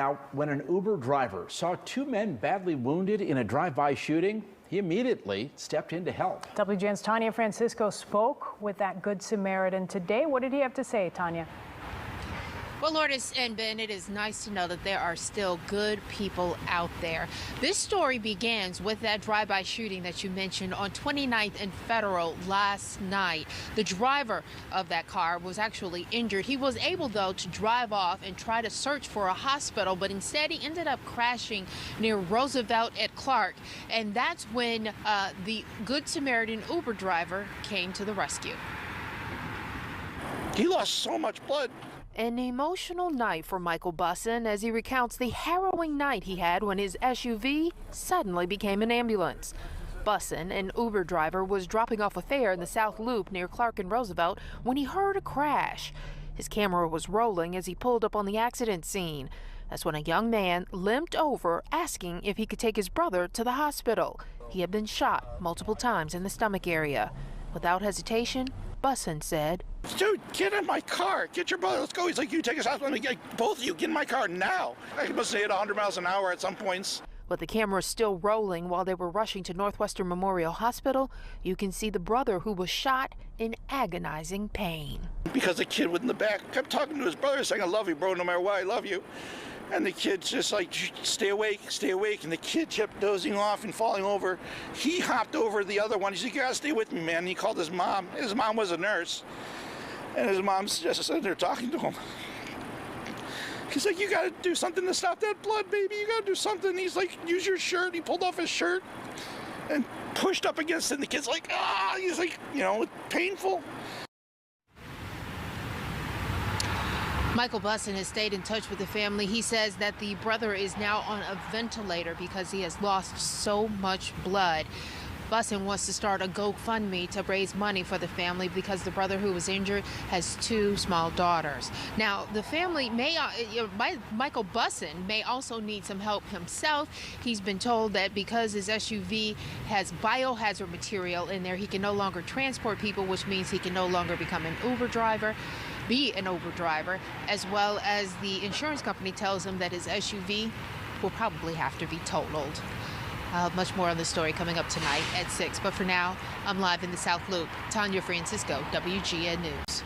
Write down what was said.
Now, when an Uber driver saw two men badly wounded in a drive-by shooting, he immediately stepped in to help. WGN's Tanya Francisco spoke with that Good Samaritan today. What did he have to say, Tanya? Well, Lourdes and Ben, it is nice to know that there are still good people out there. This story begins with that drive-by shooting that you mentioned on 29th and Federal last night. The driver of that car was actually injured. He was able, though, to drive off and try to search for a hospital, but instead he ended up crashing near Roosevelt at Clark. And that's when the Good Samaritan Uber driver came to the rescue. He lost so much blood. An emotional night for Michael Bussin as he recounts the harrowing night he had when his SUV suddenly became an ambulance. Bussin, an Uber driver, was dropping off a fare in the South Loop near Clark and Roosevelt when he heard a crash. His camera was rolling as he pulled up on the accident scene. That's when a young man limped over asking if he could take his brother to the hospital. He had been shot multiple times in the stomach area. Without hesitation, Bussin said, "Dude, get in my car. Get your brother. Let's go." He's like, "You take us out. Both of you, get in my car now." I must have hit 100 miles an hour at some points. With the camera still rolling while they were rushing to Northwestern Memorial Hospital, you can see the brother who was shot in agonizing pain. Because the kid was in the back kept talking to his brother saying, "I love you, bro, no matter what, I love you." And the kid's just like, stay awake, stay awake. And the kid kept dozing off and falling over. He hopped over the other one. He's like, "You gotta stay with me, man." And he called his mom. His mom was a nurse. And his mom's just sitting there talking to him. He's like, "You gotta do something to stop that blood, baby. You gotta do something." He's like, "Use your shirt." He pulled off his shirt and pushed up against it. And the kid's like, "Ah." He's like, painful. Michael Bussin has stayed in touch with the family. He says that the brother is now on a ventilator because he has lost so much blood. Bussin wants to start a GoFundMe to raise money for the family because the brother who was injured has two small daughters. Now, the family Michael Bussin may also need some help himself. He's been told that because his SUV has biohazard material in there, he can no longer transport people, which means he can no longer be an Uber driver, as well as the insurance company tells him that his SUV will probably have to be totaled. Much more on the story coming up tonight at 6. But for now, I'm live in the South Loop. Tanya Francisco, WGN News.